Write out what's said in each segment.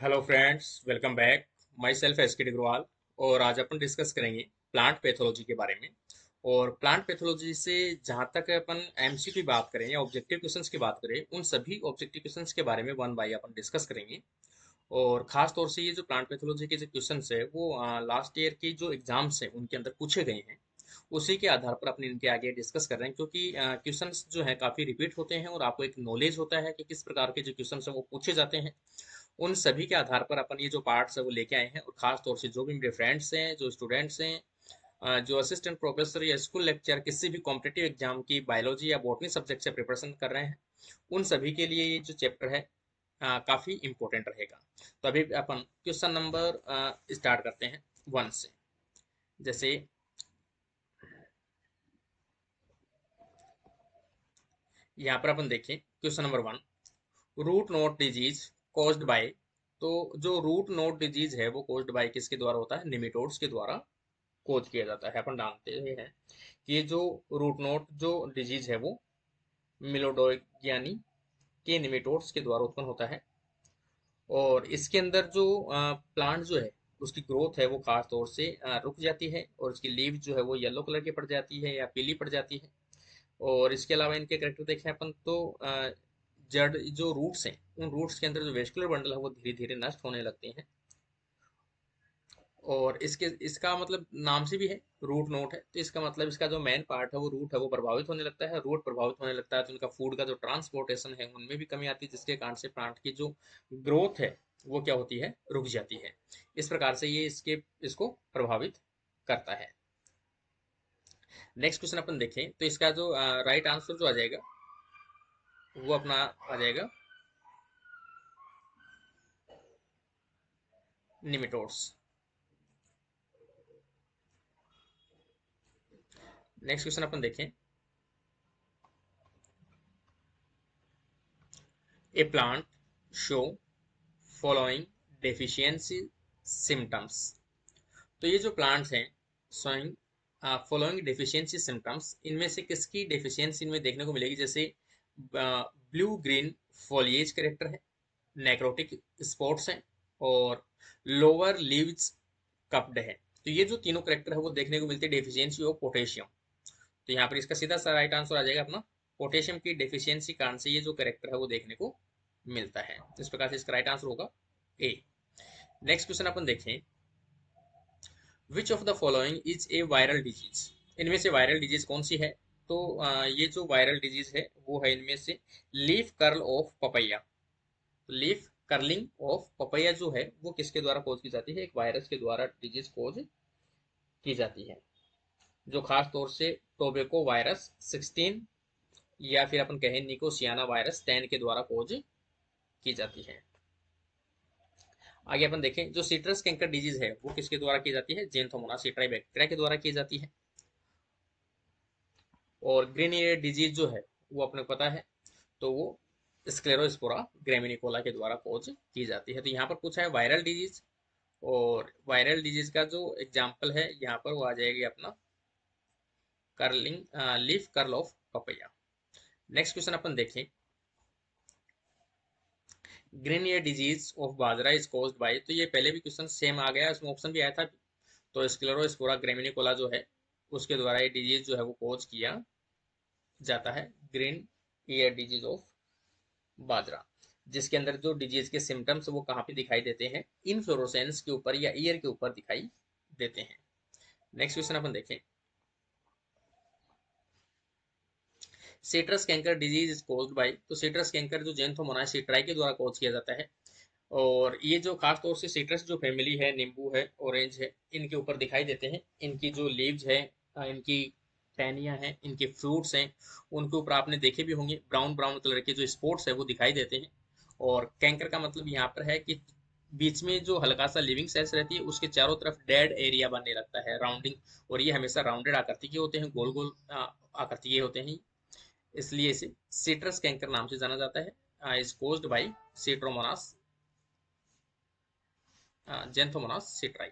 Hello friends, welcome back. My self S के डिग्रवाल। और आज अपन डिस्कस करेंगे प्लांट पैथोलॉजी के बारे में। और प्लांट पैथोलॉजी से जहाँ तक अपन एमसीक्यू की बात करें या ऑब्जेक्टिव क्वेश्चंस की बात करें, उन सभी ऑब्जेक्टिव क्वेश्चंस के बारे में वन बाय अपन डिस्कस करेंगे। और खास तौर से ये जो प्लांट पैथोलॉजी के जो क्वेश्चंस है वो लास्ट ईयर की जो एग्जाम्स हैं उनके अंदर पूछे गए हैं। उसी के आधार पर अपने इनके आगे डिस्कस कर रहे हैं, क्योंकि क्वेश्चंस जो है काफी रिपीट होते हैं और आपको एक नॉलेज होता है कि किस प्रकार के जो क्वेश्चंस है वो पूछे जाते हैं। उन सभी के आधार पर अपन ये जो पार्ट्स है वो लेके आए हैं। और खास तौर से जो भी मेरे फ्रेंड्स हैं, जो स्टूडेंट्स हैं, जो असिस्टेंट प्रोफेसर या स्कूल लेक्चर किसी भी कॉम्पिटेटिव एग्जाम की बायोलॉजी या बॉटनी सब्जेक्ट से प्रिपरेशन कर रहे हैं, उन सभी के लिए ये जो चैप्टर है काफी इंपॉर्टेंट रहेगा। तो अभी अपन क्वेश्चन नंबर स्टार्ट करते हैं वन से। जैसे यहाँ पर अपन देखें question number one, root knot disease caused by. तो जो रूट नोट डिजीज है वो कॉज्ड बाय किसके द्वारा होता है? निमेटोड्स के द्वारा कोच किया जाता है। अपन जानते हैं कि ये जो रूट नोट जो डिजीज है वो मिलोडोगियानी के निमेटोड्स के द्वारा उत्पन्न होता है। और इसके अंदर जो प्लांट जो है उसकी ग्रोथ है वो खास तौर से रुक जाती है, और उसकी लीव जो है वो येलो कलर की पड़ जाती है या पीली पड़ जाती है। और इसके अलावा इनके करेक्टर देखें अपन तो जड़ जो रूट्स हैं, उन रूट्स के अंदर जो वेस्कुलर बंडल है वो धीरे धीरे नष्ट होने लगते हैं। और इसके इसका मतलब नाम से भी है, रूट नोट है, तो इसका मतलब इसका जो मेन पार्ट है वो रूट है वो प्रभावित होने लगता है। रूट प्रभावित होने लगता है तो उनका फूड का जो ट्रांसपोर्टेशन है उनमें भी कमी आती है, जिसके कारण से प्लांट की जो ग्रोथ है वो क्या होती है? रुक जाती है। इस प्रकार से ये इसको प्रभावित करता है। नेक्स्ट क्वेश्चन अपन देखें तो इसका जो राइट आंसर जो आ जाएगा वो अपना आ जाएगा निमेटोड्स। नेक्स्ट क्वेश्चन अपन देखें, a plant show following deficiency symptoms. तो ये जो प्लांट्स हैं शोइंग फॉलोइंग डेफिशिएंसी सिम्टम्स, इनमें से किसकी डेफिशिएंसी इनमें देखने को मिलेगी? जैसे ब्लू ग्रीन फॉलिएज करेक्टर है, नेक्रोटिक स्पॉट्स हैं, और लोअर लीव्स कप्ड है। तो ये जो तीनों करेक्टर है वो देखने को मिलते हैं डेफिशिएंसी ऑफ पोटेशियम। तो यहाँ पर इसका सीधा सा राइट आंसर आ जाएगा अपना, पोटेशियम की डेफिशिएंसी कारण से ये जो करेक्टर है वो देखने को मिलता है। इस प्रकार से इसका राइट आंसर होगा ए। नेक्स्ट क्वेश्चन अपन देखें, विच of the following is a viral disease. इनमें से वायरल डिजीज कौन सी है? तो ये जो वायरल डिजीज है वो है इनमें से leaf curl of papaya. Leaf curling of papaya जो है वो किसके द्वारा कोज की जाती है? एक वायरस के द्वारा डिजीज कोज की जाती है, जो खास तौर से टोबैको वायरस 16 या फिर अपन कहें निकोसियाना वायरस 10 के द्वारा कोज की जाती है। आगे अपन देखें, जो सिट्रस कैंकर डिजीज है वो किसके द्वारा की जाती है? जेंथोमोनास सिट्राई बैक्टीरिया के द्वारा की जाती है। और ग्रीन ईयर डिजीज जो है वो अपने को पता है, तो वो स्क्लेरोस्पोरा ग्रेमिनिकोला के द्वारा कोज की जाती है। तो यहाँ पर पूछा है वायरल डिजीज, और वायरल डिजीज का जो एग्जाम्पल है यहाँ पर वो आ जाएगी अपना curling leaf curl of papaya. Next question अपन देखें, green ear disease of bajra is caused by. तो ये पहले भी क्वेश्चन सेम आ गया, इसमें ऑप्शन भी आया था। तो स्क्लेरोस्पोरा ग्रेमिनिकोला जो है उसके द्वारा ये डिजीज जो है वो कोज किया जाता है, ग्रीन ईयर डिजीज ऑफ बाजरा। जिसके अंदर जो डिजीज के सिम्टम्स वो कहाँ पे दिखाई देते हैं? इनफ्लोरोसेंस के ऊपर या ईयर के ऊपर दिखाई देते हैं। नेक्स्ट क्वेश्चन अपन देखें, citrus canker disease is caused by. तो सिट्रस कैंकर जो जेंथोमोनास सिट्राई के द्वारा कोज किया जाता है। और ये जो खास तौर से सिट्रस जो फैमिली है, नींबू है, ऑरेंज है, इनके ऊपर दिखाई देते हैं। इनकी जो लीव्स है, इनकी टहनियाँ हैं, इनके फ्रूट्स हैं, उनके ऊपर आपने देखे भी होंगे ब्राउन ब्राउन कलर के जो स्पॉट्स है वो दिखाई देते हैं। और कैंकर का मतलब यहाँ पर है कि बीच में जो हल्का सा लिविंग सेल्स रहती है उसके चारों तरफ डेड एरिया बनने लगता है, राउंडिंग। और ये हमेशा राउंडेड आकृति के होते हैं, गोल गोल आकृति के होते हैं, इसलिए इसे सिट्रस कैंकर नाम से जाना जाता है। Is caused by Citromonas Xanthomonas citri.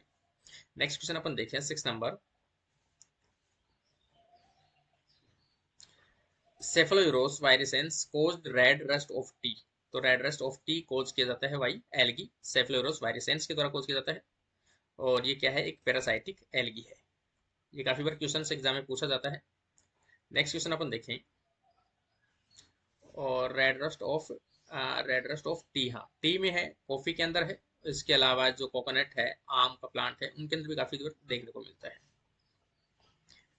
Next question अपन देखें six number, Cephaleuros virescens caused red rust of tea. तो red rust of tea cause किया जाता है बाई एल्गी सेफलोरोस वायरेसेंस के द्वारा कोज किया जाता है। और ये क्या है, एक पैरासाइटिक एल्गी है। ये काफी बार क्वेश्चन एग्जाम में पूछा जाता है। नेक्स्ट क्वेश्चन अपन देखें, और रेड रस्ट ऑफ टी, हाँ टी में है, कॉफी के अंदर है, इसके अलावा जो कोकोनट है, आम का प्लांट है, उनके अंदर भी काफी बार देखने को मिलता है।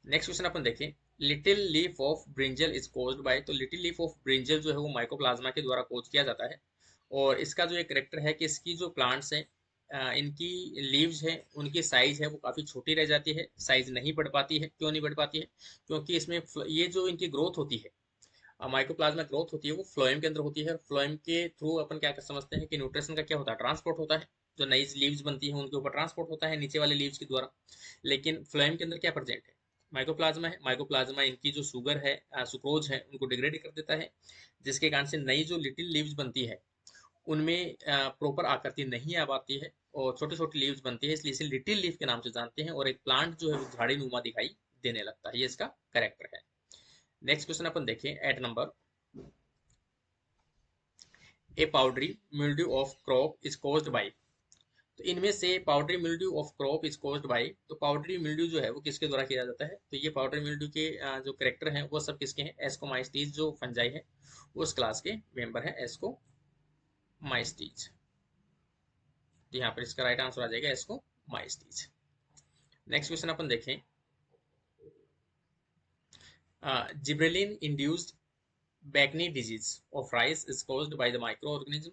नेक्स्ट क्वेश्चन अपन देखें, little leaf of brinjal is caused by, तो लिटिल लीफ ऑफ ब्रिंजल जो है वो माइकोप्लाज्मा के द्वारा कोज किया जाता है। और इसका जो एक करेक्टर है कि इसकी जो प्लांट्स हैं, इनकी लीव्स हैं, उनकी साइज है वो काफ़ी छोटी रह जाती है, साइज नहीं बढ़ पाती है। क्यों नहीं बढ़ पाती है? क्योंकि इसमें ये जो इनकी ग्रोथ होती है, माइकोप्लाज्मा ग्रोथ होती है, वो फ्लोएम के अंदर होती है। फ्लोएम के थ्रू अपन क्या कर समझते हैं कि न्यूट्रिशन का क्या होता है, ट्रांसपोर्ट होता है। जो नई लीव्स बनती हैं उनके ऊपर ट्रांसपोर्ट होता है नीचे वाले लीव्स के द्वारा। लेकिन फ्लोएम के अंदर क्या प्रेजेंट है, माइकोप्लाज्मा है। माइकोप्लाज्मा इनकी जो शुगर है, सुक्रोज है, उनको डिग्रेड कर देता है, जिसके कारण से नई जो लिटिल लीव्स बनती है उनमें प्रॉपर आकृति नहीं आ पाती है और छोटी छोटी लीव्स बनती है, इसलिए इसे लिटिल लीफ के नाम से जानते हैं। और एक प्लांट जो है वो झाड़ी नुमा दिखाई देने लगता है, ये इसका करेक्टर है। नेक्स्ट क्वेश्चन अपन देखें, eight number, a powdery mildew of crop is caused by, तो इनमें से powdery mildew of crop is caused by, तो पाउडरी मिल्ड्यू जो है वो किसके द्वारा किया जाता है? तो ये पाउडरी मिल्ड्यू के जो करेक्टर हैं वो सब किसके हैं? एस्कोमाइस्टीज जो फंजाई है उस क्लास के मेंबर है, एस्कोमाइस्टीज। तो यहाँ पर इसका राइट आंसर आ जाएगा एस्कोमाइस्टीज। नेक्स्ट क्वेश्चन अपन देखें, gibberellin induced bakanae disease of rice is caused by the microorganism,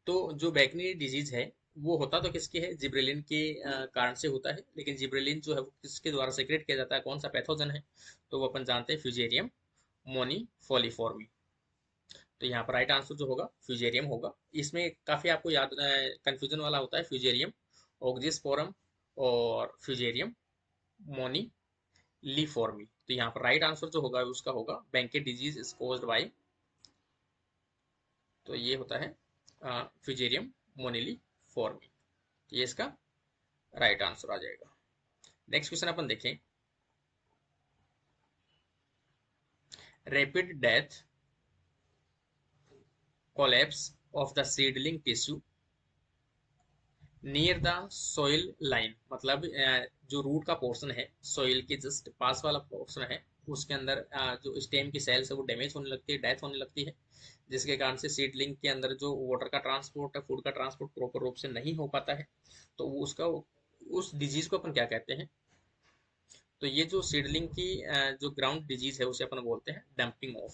तो जो बैकनी डिजीज है वो होता तो किसके है? जिब्रेलिन के कारण से होता है। लेकिन जिब्रेलिन जो है वो किसके द्वारा सेक्रेट किया जाता है, कौन सा पैथोजन है? तो वो अपन जानते हैं फ्यूजेरियम मोनिफोलिफॉर्मी। तो यहाँ पर राइट आंसर जो होगा फ्यूजेरियम होगा। इसमें काफी आपको याद कंफ्यूजन वाला होता है, फ्यूजेरियम ऑक्जिस्पोरम और फ्यूजेरियम मोनिलिफॉर्मी। तो यहाँ पर राइट आंसर जो होगा उसका होगा बैंके डिजीज इज कॉज्ड बाय, तो ये होता है फ्यूजेरियम मोनिलिफॉर्मी। ये इसका राइट आंसर आ जाएगा। नेक्स्ट क्वेश्चन अपन देखें, rapid death collapse of the seedling tissue near the soil line, मतलब जो रूट का पोर्शन है, सोइल के जस्ट पास वाला पोर्शन है, उसके अंदर जो स्टेम की सेल्स है वो डैमेज होने लगती है, डेथ होने लगती है, जिसके कारण से सीडलिंग के अंदर जो वाटर का ट्रांसपोर्ट है, फूड का ट्रांसपोर्ट प्रॉपर रूप से नहीं हो पाता है। तो वो उसका उस डिजीज को अपन क्या कहते हैं? तो ये जो सीडलिंग की जो ग्राउंड डिजीज है उसे अपन बोलते हैं dumping of.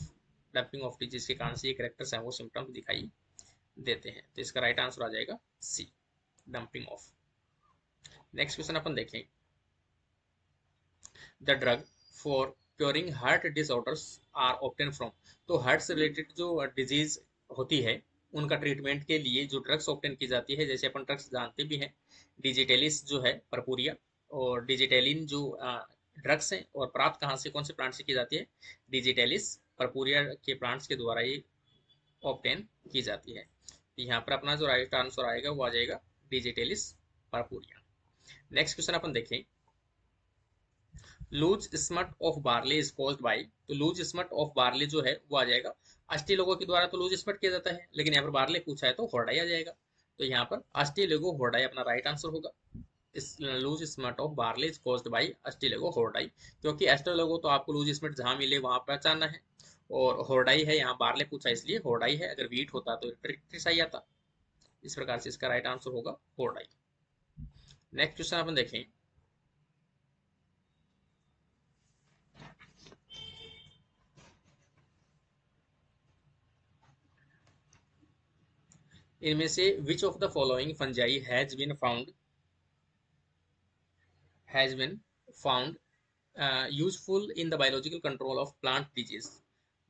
Dumping of disease के कारण से ये करेक्टर्स हैं वो सिम्टम्स दिखाई देते हैं। तो इसका राइट आंसर आ जाएगा C, damping off. Next question अपन देखें, the drug for curing heart disorders are obtain from, तो हार्ट से रिलेटेड जो डिजीज होती है उनका ट्रीटमेंट के लिए जो ड्रग्स ऑब्टेन की जाती है, जैसे अपन ड्रग्स जानते भी हैं, डिजिटेलिस जो है परपूरिया, और डिजिटेलिन जो ड्रग्स हैं, और प्राप्त कहाँ से, कौन से प्लांट से की जाती है? डिजिटेलिस परपूरिया के प्लांट्स के द्वारा ये ऑब्टेन की जाती है। तो यहाँ पर अपना जो राइट आंसर आएगा वो आ जाएगा डिजिटेलिस परपूरिया। नेक्स्ट क्वेश्चन अपन देखें, loose smut of barley is caused by, तो लूज स्मट ऑफ बार्ले जो है वो आ जाएगा अस्टिलोगो के द्वारा, तो लूज स्मट किया जाता है, लेकिन यहाँ पर बार्ले पूछा है तो होर्डाई आ जाएगा। तो यहाँ पर अस्टिलोगो होर्डाई अपना राइट आंसर होगा। इस loose smut of barley is caused by Ustilago hordei, क्योंकि एस्ट्रोलोगो तो आपको लूज स्मट जहां मिले वहां पहचानना है, और होर्डाई है, यहाँ बार्ले पूछा इसलिए होर्डाई है, अगर वीट होता तो ट्रिक्टिसाई आता। इस प्रकार से इसका राइट आंसर होगा होर्डाई। नेक्स्ट क्वेश्चन अपन देखें, इनमें से which of the following fungi has been found useful in the biological control of plant disease,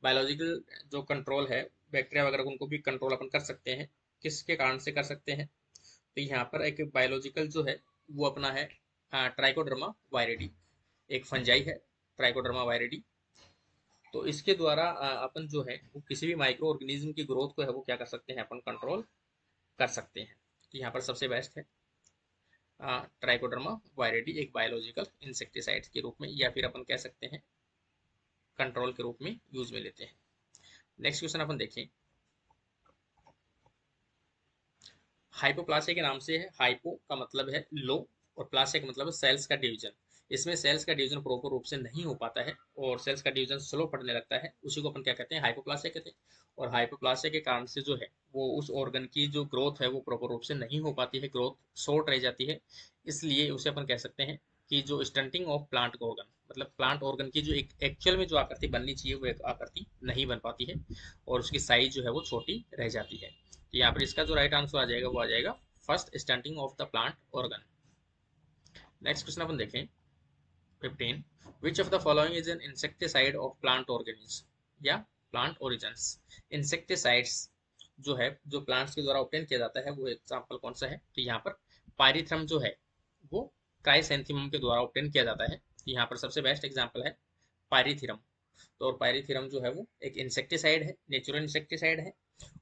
biological जो कंट्रोल है, बैक्टीरिया वगैरह उनको भी कंट्रोल अपन कर सकते हैं, किसके कारण से कर सकते हैं? तो यहाँ पर एक बायोलॉजिकल जो है वो अपना है ट्राइकोडर्मा वायरिडी, एक फंजाई है ट्राइकोडर्मा वायरिडी। तो इसके द्वारा अपन जो है वो किसी भी माइक्रो ऑर्गेनिज्म की ग्रोथ को है वो क्या कर सकते हैं, अपन कंट्रोल कर सकते हैं। तो यहाँ पर सबसे बेस्ट है ट्राइकोडर्मा वायरिडी, एक बायोलॉजिकल इंसेक्टिसाइड के रूप में, या फिर अपन कह सकते हैं कंट्रोल के रूप में यूज में लेते हैं। नेक्स्ट क्वेश्चन अपन देखें, हाइपोप्लासिया के नाम से है, हाइपो का मतलब है लो और प्लासिया का मतलब है सेल्स का डिवीजन। इसमें सेल्स का डिवीजन प्रॉपर रूप से नहीं हो पाता है और सेल्स का डिवीजन स्लो पड़ने लगता है, उसी को अपन क्या कहते हैं, हाइपोप्लासिया कहते हैं। और हाइपोप्लासिया के कारण से जो है वो उस ऑर्गन की जो ग्रोथ है वो प्रॉपर रूप से नहीं हो पाती है, ग्रोथ शॉर्ट रह जाती है। इसलिए उसे अपन कह सकते हैं कि जो स्टंटिंग ऑफ प्लांट ऑर्गन, मतलब प्लांट ऑर्गन की जो एक एक्चुअल में जो आकृति बननी चाहिए वो एक आकृति नहीं बन पाती है और उसकी साइज जो है वो छोटी रह जाती है। तो यहाँ पर इसका जो राइट आंसर आ जाएगा वो आ जाएगा first, stunting of the plant organ. Next question अपन देखें 15, which of the following is an insecticide of plant organism या प्लांट ओरिजिन्स। इंसेक्टिसाइड्स जो है जो प्लांट्स के द्वारा ऑब्टेन किया जाता है वो एग्जाम्पल कौन सा है, तो यहाँ पर पायरीथ्रम जो है वो क्राइसैंथेमम के द्वारा ऑब्टेन किया जाता है। तो यहाँ पर सबसे बेस्ट एग्जाम्पल है पायरीथ्रम। तो और पायरीथ्रम जो है वो एक इंसेक्टिसाइड है, नेचुरल इंसेक्टिसाइड है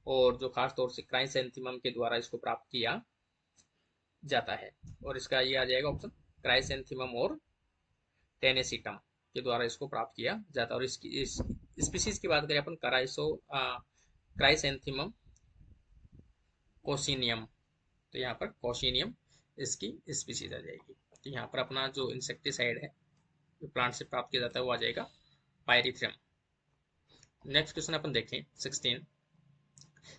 और जो खास तौर से क्राइसैंथेमम के द्वारा इसको प्राप्त किया जाता है। और इसका ये आ जाएगा ऑप्शन, क्राइसैंथेमम और टेनेसिटम के द्वारा इसको प्राप्त किया जाता है। और इसकी इस स्पीसीज की बात करें अपन, क्राइसैंथेमम कोसिनियम, तो यहाँ पर कोसिनियम इसकी स्पीसीज आ जाएगी। तो यहाँ पर अपना जो इंसेक्टिसाइड है जो प्लांट से प्राप्त किया जाता है वो आ जाएगा पायरीथ्रम। नेक्स्ट क्वेश्चन अपन देखें 16,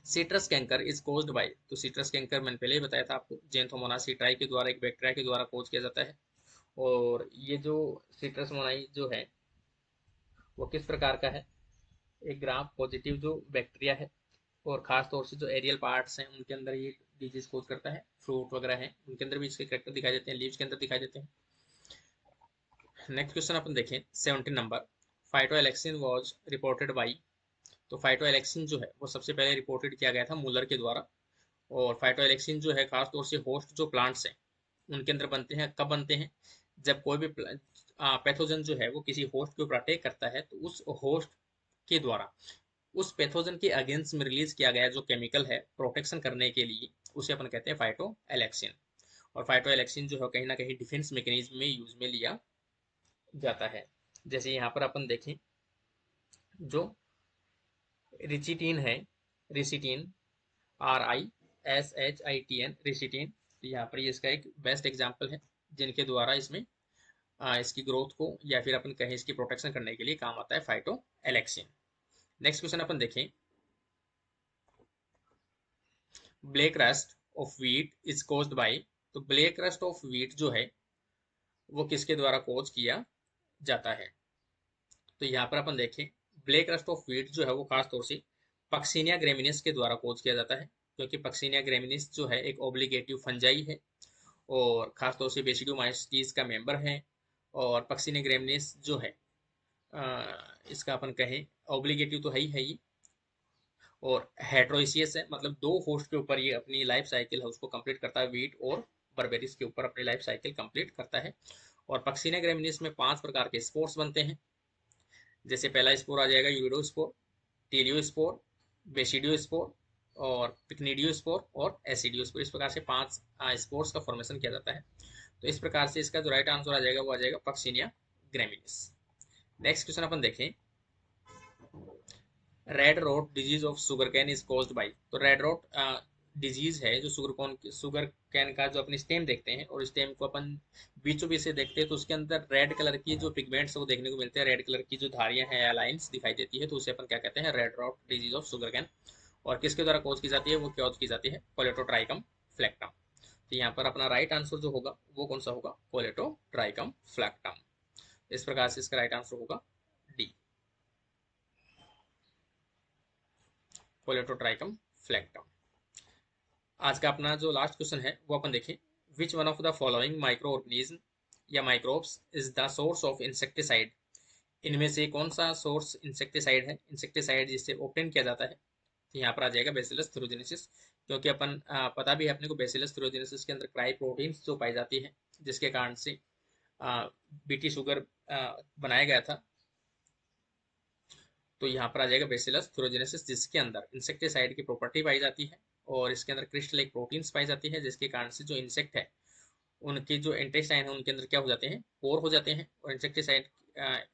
citrus canker is caused by. तो सिट्रस कैंकर मैंने पहले ही बताया था आपको, जेंथोमोनास सिट्राई के द्वारा, एक बैक्टीरिया के द्वारा कोज किया जाता है। और ये जो सिट्रस मोनाई जो है वो किस प्रकार का है, एक ग्राम पॉजिटिव जो बैक्टीरिया है और खास तौर से जो एरियल पार्ट्स हैं उनके अंदर ये डिजीज कोज करता है। फ्रूट वगैरह हैं उनके अंदर भी इसके करेक्टर दिखाई देते हैं, लीव्स के अंदर दिखाई देते हैं। नेक्स्ट क्वेश्चन अपन देखें 17 नंबर, फाइटोएलेक्सिन वाज रिपोर्टेड बाय। तो फाइटोएलेक्सिन जो है वो सबसे पहले रिपोर्टेड किया गया था मूलर के द्वारा। और फाइटोएलेक्सिन जो है खास तौर से होस्ट जो प्लांट्स हैं उनके अंदर बनते हैं। कब बनते हैं, जब कोई भी पैथोजन जो है वो किसी होस्ट के ऊपर अटैक करता है तो उस होस्ट के द्वारा उस पैथोजन के अगेंस्ट में रिलीज किया गया जो केमिकल है प्रोटेक्शन करने के लिए, उसे अपन कहते हैं फाइटोएलेक्सिन। और फाइटोएलेक्सिन जो है कहीं ना कहीं डिफेंस मैकेनिज्म में यूज में लिया जाता है। जैसे यहाँ पर अपन देखें जो रिचिटीन है, रिसिटीन, RISHITN, रिसिटीन, यहाँ पर ये इसका एक बेस्ट एग्जाम्पल है जिनके द्वारा इसमें इसकी ग्रोथ को या फिर अपन कहें इसकी प्रोटेक्शन करने के लिए काम आता है फाइटोएलेक्सिन। नेक्स्ट क्वेश्चन अपन देखें, black rust of wheat is caused by. तो ब्लैक रस्ट ऑफ व्हीट जो है वो किसके द्वारा कोज किया जाता है, तो यहाँ पर अपन देखें ब्लैक रस्ट ऑफ व्हीट जो है वो खास तौर से पक्सिनिया ग्रेमिनिस के द्वारा कोज किया जाता है। क्योंकि पक्सिनिया ग्रेमिनिस जो है एक ऑब्लिगेटिव फंजाई है और खासतौर से बेसिडोमाइसीटीज का मेंबर है। और पक्सिनिया ग्रेमिनिस जो है इसका अपन कहें ऑब्लिगेटिव तो है ही और हेट्रोइसियस है, मतलब दो होस्ट के ऊपर ये अपनी लाइफ साइकिल है उसको कंप्लीट करता है, वीट और बर्बेरिस के ऊपर अपनी लाइफ साइकिल कंप्लीट करता है। और पक्सिनिया ग्रेमिनिस में 5 प्रकार के स्पोर्स बनते हैं। जैसे पहला स्पोर आ जाएगा यूरिडोस्पोर, टीलियोस्पोर, बेसिडियोस्पोर और पिक्निडियोस्पोर और एसिडियोस्पोर। इस प्रकार से 5 स्पोर्स का फॉर्मेशन किया जाता है। तो इस प्रकार से इसका जो राइट आंसर आ जाएगा वो आ जाएगा पक्सिनिया ग्रेमिनिस। नेक्स्ट क्वेश्चन अपन देखें, red rot disease of sugarcane is caused by. तो रेड रोट डिजीज है जो शुगर कैन का जो अपनी स्टेम देखते हैं और स्टेम को अपन बीचों बीच से देखते हैं तो उसके अंदर रेड कलर की जो पिगमेंट्स वो देखने को मिलते हैं, रेड कलर की जो धारियां हैं या लाइन्स दिखाई देती है, तो उसे अपन क्या कहते हैं, red rot disease of sugarcane. और किसके द्वारा कॉज की जाती है, वो कॉज की जाती है कोलेटोट्राइकम फ्लेक्टम। तो यहाँ पर अपना राइट आंसर जो होगा वो कौन सा होगा, कोलेटोट्राइकम फ्लेक्टम। इस प्रकार से इसका राइट आंसर होगा डी, कोलेटोट्राइकम फ्लेक्टम। आज का अपना जो लास्ट क्वेश्चन है वो अपन देखें, which one of the following microorganism या microbes is the source of insecticide. इनमें से कौन सा सोर्स इंसेक्टिसाइड है, इंसेक्टिसाइड जिससे ऑब्टेन किया जाता है, तो यहाँ पर आ जाएगा बेसिलस थ्यूरोजेनेसिस। क्योंकि अपन पता भी है अपने को बेसिलस थ्यूरोजेनेसिस के अंदर क्राई प्रोटीन्स जो पाई जाती है जिसके कारण से बीटी शुगर बनाया गया था। तो यहाँ पर आ जाएगा बेसिलस थ्यूरोजेनेसिस जिसके अंदर इंसेक्टिसाइड की प्रॉपर्टी पाई जाती है और इसके अंदर क्रिस्टल एक प्रोटीन्स पाई जाती है जिसके कारण से जो इंसेक्ट है उनके जो इंटेस्टाइन है उनके अंदर क्या हो जाते हैं, पोर हो जाते हैं, और इंसेक्टिसाइड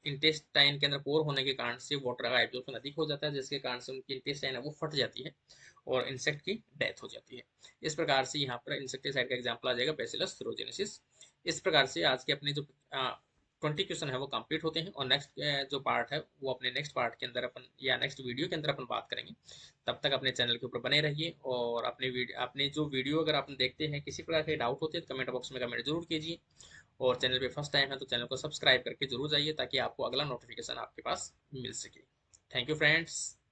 इंटेस्टाइन के अंदर पोर होने के कारण से वाटर का एब्जॉर्प्शन अधिक हो जाता है, जिसके कारण से उनकी इंटेस्टाइन है वो फट जाती है और इंसेक्ट की डेथ हो जाती है। इस प्रकार से यहाँ पर इंसेक्टिसाइड का एग्जाम्पल आ जाएगा बैसिलस थ्रोजेनेसिस। इस प्रकार से आज के अपने जो 20 क्वेश्चन है वो कंप्लीट होते हैं, और नेक्स्ट जो पार्ट है वो अपने नेक्स्ट पार्ट के अंदर अपन या नेक्स्ट वीडियो के अंदर अपन बात करेंगे। तब तक अपने चैनल के ऊपर बने रहिए, और अपने जो वीडियो अगर आप देखते हैं किसी प्रकार के डाउट होते हैं तो कमेंट बॉक्स में कमेंट जरूर कीजिए, और चैनल पे फर्स्ट टाइम है तो चैनल को सब्सक्राइब करके जरूर जाइए ताकि आपको अगला नोटिफिकेशन आपके पास मिल सके। Thank you friends.